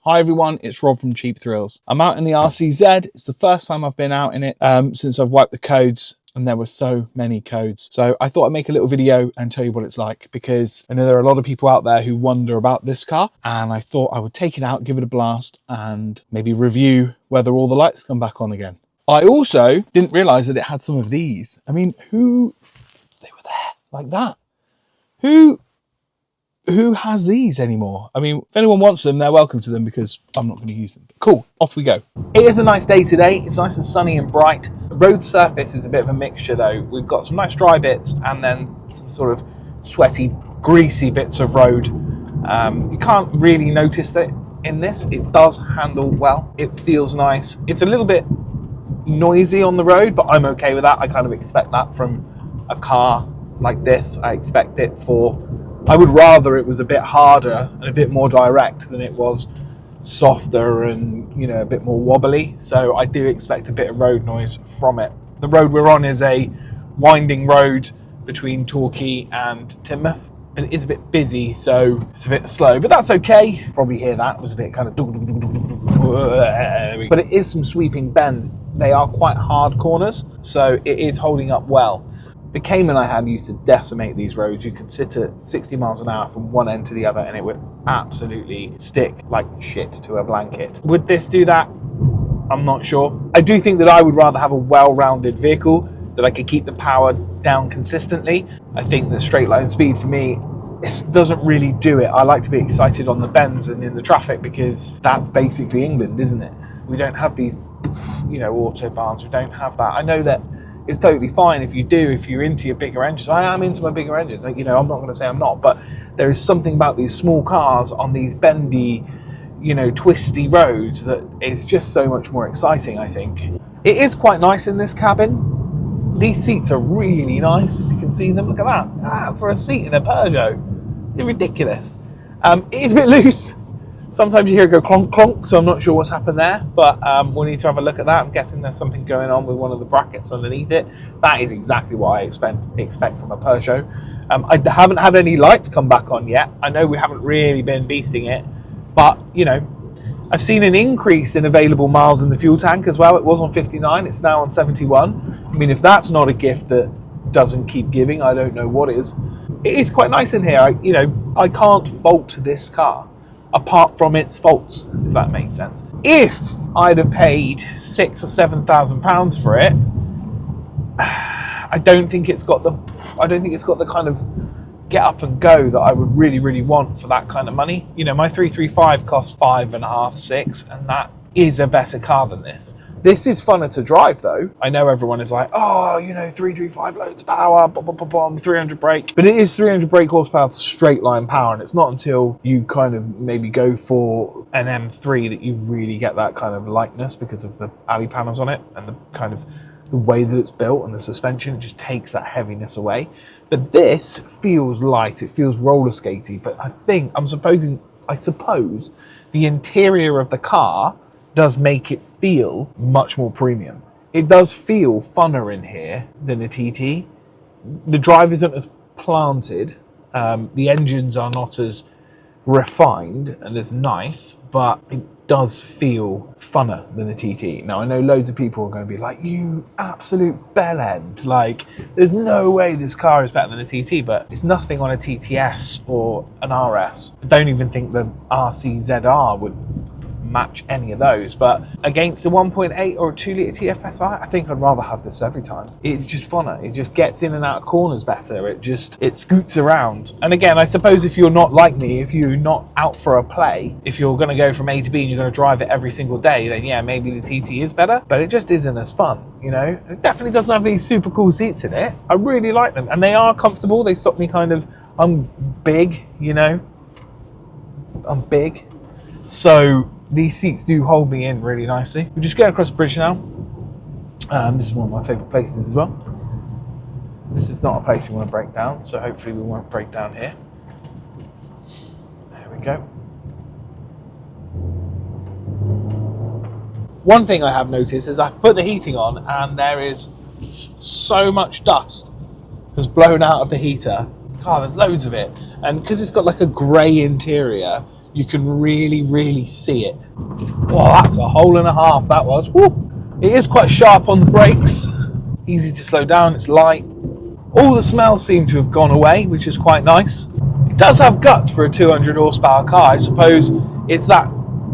Hi everyone, it's Rob from Cheap Thrills. I'm out in the RCZ. It's the first time I've been out in it since I've wiped the codes, and there were so many codes. So I thought I'd make a little video and tell you what it's like, because I know there are a lot of people out there who wonder about this car, and I thought I would take it out, give it a blast, and maybe review whether all the lights come back on again. I also didn't realise that it had some of these. I mean, they were there like that. Who has these anymore? I mean, if anyone wants them, they're welcome to them, because I'm not going to use them. Cool, off we go. It is a nice day today. It's nice and sunny and bright. The road surface is a bit of a mixture though. We've got some nice dry bits and then some sort of sweaty, greasy bits of road. You can't really notice that in this. It does handle well. It feels nice. It's a little bit noisy on the road, but I'm okay with that. I kind of expect that from a car like this. I expect it I would rather it was a bit harder and a bit more direct than it was softer and, you know, a bit more wobbly. So I do expect a bit of road noise from it. The road we're on is a winding road between Torquay and Teignmouth, but it is a bit busy, so it's a bit slow, but that's okay. Probably hear that. It was a bit kind of, but it is some sweeping bends. They are quite hard corners, so it is holding up well. The Cayman I had used to decimate these roads. You could sit at 60 miles an hour from one end to the other and it would absolutely stick like shit to a blanket. Would this do that? I'm not sure. I do think that I would rather have a well-rounded vehicle that I could keep the power down consistently. I think the straight line speed for me, it doesn't really do it. I like to be excited on the bends and in the traffic, because that's basically England, isn't it? We don't have these, you know, autobahns. We don't have that. I know that it's totally fine if you're into your bigger engines. I am into my bigger engines. Like, you know, I'm not going to say I'm not, but there is something about these small cars on these bendy, you know, twisty roads that is just so much more exciting, I think. It is quite nice in this cabin. These seats are really nice, if you can see them. Look at that. For a seat in a Peugeot, they're ridiculous. It is a bit loose. Sometimes you hear it go clonk clonk, so I'm not sure what's happened there, but we'll need to have a look at that. I'm guessing there's something going on with one of the brackets underneath it. That is exactly what I expect from a Peugeot. I haven't had any lights come back on yet. I know we haven't really been beasting it, but, you know, I've seen an increase in available miles in the fuel tank as well. It was on 59, it's now on 71. I mean, if that's not a gift that doesn't keep giving, I don't know what is. It is quite nice in here. I can't fault this car, apart from its faults, if that makes sense. If I'd have paid £6,000 or £7,000 for it, I don't think it's got the kind of get up and go that I would really, really want for that kind of money. You know, my 335 costs 5.5, 6, and that is a better car than this. This is funner to drive though. I know everyone is like, oh, you know, 335 loads of power, 300 brake. But it is 300 brake horsepower straight line power, and it's not until you kind of maybe go for an M3 that you really get that kind of lightness, because of the alley panels on it and the kind of the way that it's built and the suspension. It just takes that heaviness away. But this feels light, it feels roller skatey, but I suppose the interior of the car does make it feel much more premium. It does feel funner in here than a TT. The drive isn't as planted. The engines are not as refined and as nice, but it does feel funner than a TT. Now, I know loads of people are going to be like, you absolute bellend. Like, there's no way this car is better than a TT, but it's nothing on a TTS or an RS. I don't even think the RCZR would match any of those, but against a 1.8 or a 2 litre TFSI, I think I'd rather have this every time. It's just funner. It just gets in and out of corners better. It scoots around. And again, I suppose if you're not like me, if you're not out for a play, if you're going to go from A to B and you're going to drive it every single day, then yeah, maybe the TT is better, but it just isn't as fun, you know? It definitely doesn't have these super cool seats in it. I really like them, and they are comfortable. They stop me I'm big, you know? I'm big. So these seats do hold me in really nicely. We're just going across the bridge now. This is one of my favourite places as well. This is not a place you want to break down, so hopefully we won't break down here. There we go. One thing I have noticed is I've put the heating on and there is so much dust has blown out of the heater. God, there's loads of it. And because it's got like a grey interior, You can really see it. Oh, that's a hole and a half, that was. Woo. It is quite sharp on the brakes. Easy to slow down, it's light. All the smells seem to have gone away, which is quite nice. It does have guts for a 200 horsepower car. I suppose it's that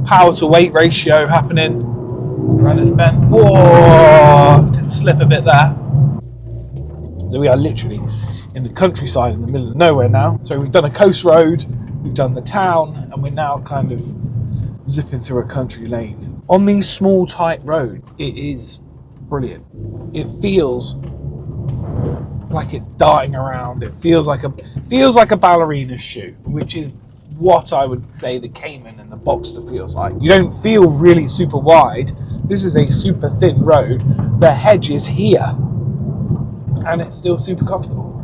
power to weight ratio happening around this bend. Whoa, did slip a bit there. So we are literally in the countryside in the middle of nowhere now. So we've done a coast road, we've done the town, and we're now kind of zipping through a country lane. On these small tight roads, it is brilliant. It feels like it's darting around. It feels like a ballerina's shoe, which is what I would say the Cayman and the Boxster feels like. You don't feel really super wide. This is a super thin road. The hedge is here, and it's still super comfortable.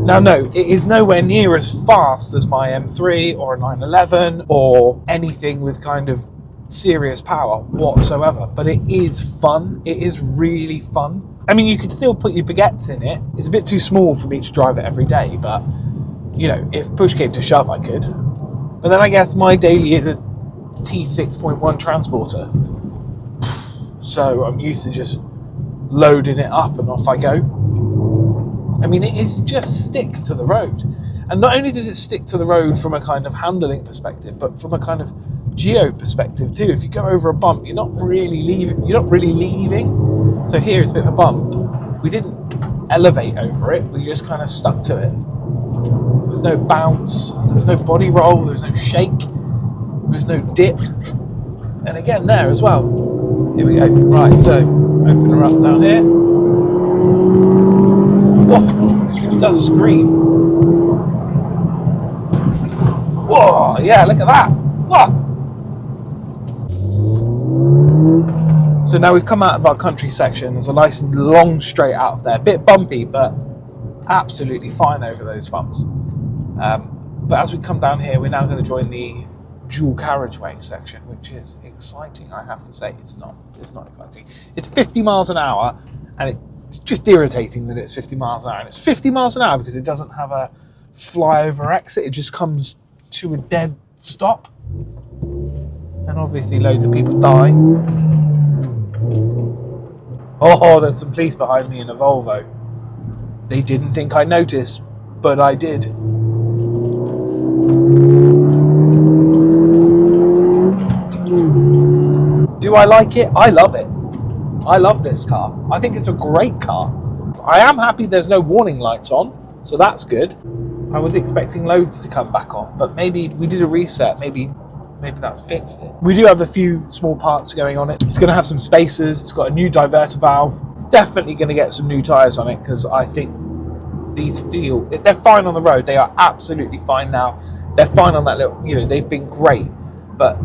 Now, no, it is nowhere near as fast as my M3 or a 911 or anything with kind of serious power whatsoever, but it is fun. It is really fun. I mean, you could still put your baguettes in it. It's a bit too small for me to drive it every day, but, you know, if push came to shove, I could. But then I guess my daily is a T6.1 transporter, so I'm used to just loading it up and off I go. I mean, it just sticks to the road. And not only does it stick to the road from a kind of handling perspective, but from a kind of geo perspective too. If you go over a bump, you're not really leaving. So here is a bit of a bump. We didn't elevate over it, we just kind of stuck to it. There was no bounce, there was no body roll, there was no shake, there was no dip. And again there as well. Here we go. Right, so open her up down here. Whoa, it does scream. Whoa, yeah, look at that. Whoa. So now we've come out of our country section. There's a nice long straight out of there. A bit bumpy, but absolutely fine over those bumps. But as we come down here, we're now going to join the dual carriageway section, which is exciting, I have to say. It's not exciting. It's 50 miles an hour, and it's just irritating that it's 50 miles an hour. And it's 50 miles an hour because it doesn't have a flyover exit. It just comes to a dead stop. And obviously loads of people die. Oh, there's some police behind me in a Volvo. They didn't think I noticed, but I did. Do I like it? I love it. I love this car. I think it's a great car. I am happy there's no warning lights on, so that's good. I was expecting loads to come back on, but maybe we did a reset. Maybe that's fixed it. We do have a few small parts going on it. It's going to have some spacers. It's got a new diverter valve. It's definitely going to get some new tyres on it because I think they're fine on the road. They are absolutely fine now. They're fine on that little, they've been great, but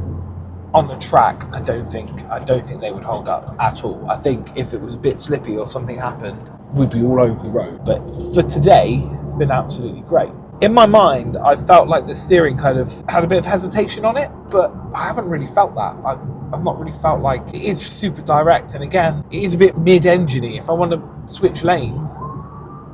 on the track, I don't think they would hold up at all. I think if it was a bit slippy or something happened, we'd be all over the road. But for today, it's been absolutely great. In my mind, I felt like the steering kind of had a bit of hesitation on it, but I haven't really felt that. I've not really felt like it is super direct. And again, it is a bit mid-engine-y. If I want to switch lanes,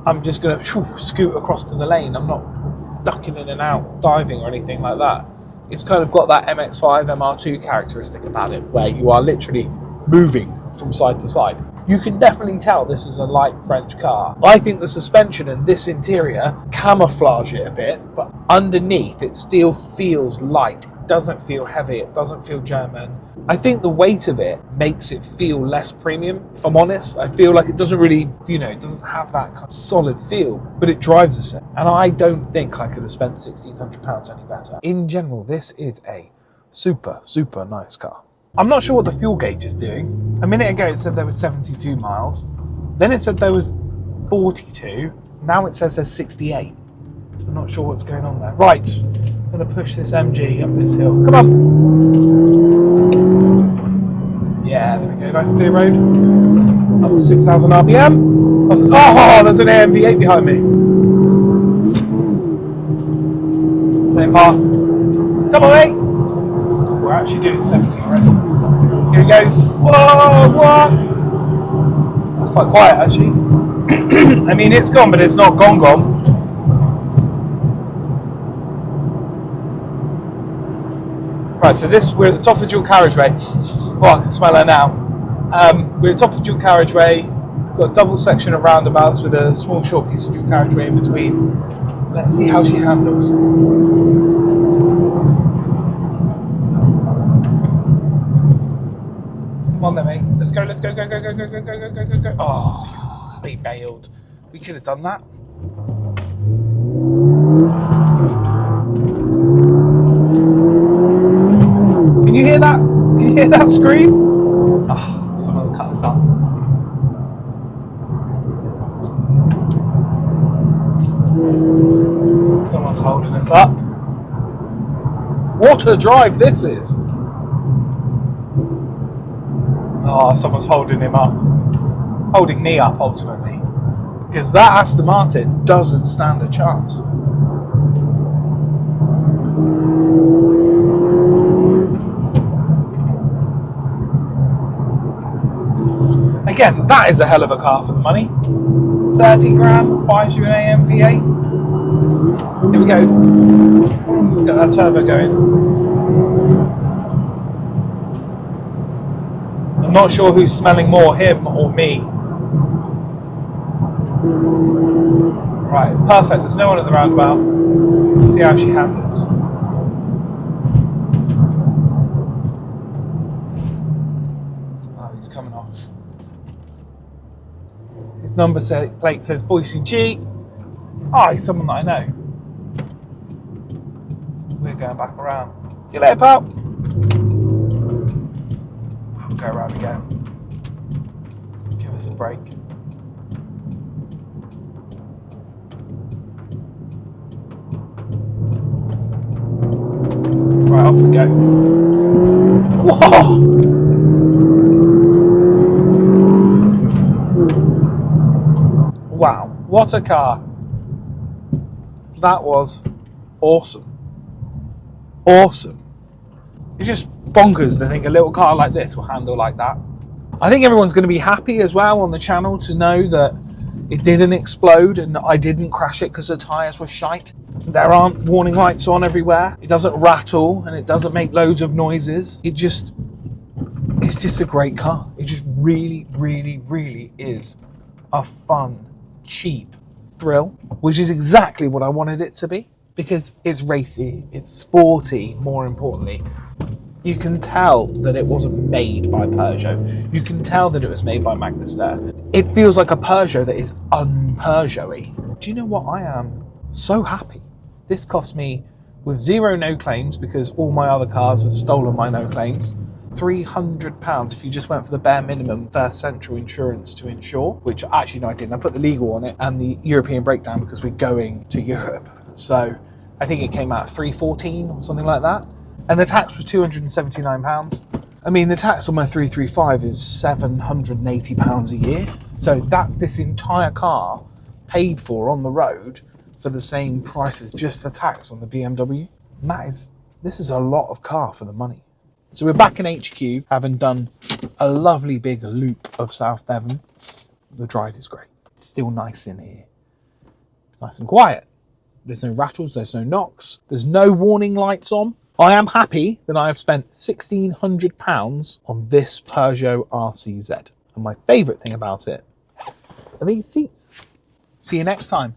I'm just going to scoot across to the lane. I'm not ducking in and out, diving or anything like that. It's kind of got that MX-5 MR2 characteristic about it, where you are literally moving from side to side. You can definitely tell this is a light French car. I think the suspension and this interior camouflage it a bit, but underneath it still feels light. It doesn't feel heavy, it doesn't feel German. I think the weight of it makes it feel less premium, if I'm honest. I feel like it doesn't really, it doesn't have that kind of solid feel, but it drives the same. And I don't think I could have spent £1,600 any better. In general, this is a super, super nice car. I'm not sure what the fuel gauge is doing. A minute ago it said there was 72 miles. Then it said there was 42. Now it says there's 68. So I'm not sure what's going on there. Right, I'm going to push this MG up this hill. Come on. Yeah, there we go. Nice clear road. Up to 6,000 RPM. Oh, there's an AMV8 behind me. Stay past. Come on, mate. We're actually doing 70 already. Here he goes. Whoa, what? That's quite quiet, actually. I mean, it's gone, but it's not gone. Right, so we're at the top of the dual carriageway. Oh, I can smell her now. We're at the top of the dual carriageway. We've got a double section of roundabouts with a small short piece of dual carriageway in between. Let's see how she handles. Come on then, mate. Let's go, let's go, go, go, go, go, go, go, go, go, go. Oh, they bailed. We could have done that. Can you hear that? Can you hear that scream? Oh, someone's cut us up. Someone's holding us up. What a drive this is. Oh, someone's holding him up. Holding me up, ultimately. Because that Aston Martin doesn't stand a chance. Again, that is a hell of a car for the money. 30 grand buys you an AM V8. Here we go. Let's get that turbo going. I'm not sure who's smelling more, him or me. Right, perfect. There's no one at the roundabout. See how she handles. Oh, he's coming off. His number plate says Boise G. Oh, he's someone that I know. We're going back around. See you later, pal. I'll go around again. Give us a break. Right, off we go. Whoa! Wow, what a car. That was awesome. Awesome. It's just bonkers to think a little car like this will handle like that. I think everyone's going to be happy as well on the channel to know that it didn't explode and I didn't crash it because the tyres were shite. There aren't warning lights on everywhere. It doesn't rattle and it doesn't make loads of noises. It's just a great car. It just really, really, really is a fun, cheap thrill, which is exactly what I wanted it to be, because it's racy, it's sporty, more importantly. You can tell that it wasn't made by Peugeot. You can tell that it was made by Magna. It feels like a Peugeot that is un-Peugeot-y. Do you know what? I am so happy. This cost me, with zero no claims, because all my other cars have stolen my no claims, £300 if you just went for the bare minimum First Central insurance to insure, which actually no I didn't. I put the legal on it and the European breakdown because we're going to Europe. So I think it came out at £314 or something like that. And the tax was £279. I mean, the tax on my 335 is £780 a year. So that's this entire car paid for on the road for the same price as just the tax on the BMW. And this is a lot of car for the money. So we're back in HQ, having done a lovely big loop of South Devon. The drive is great. It's still nice in here. It's nice and quiet. There's no rattles, there's no knocks, there's no warning lights on. I am happy that I have spent £1,600 on this Peugeot RCZ. And my favourite thing about it are these seats. See you next time.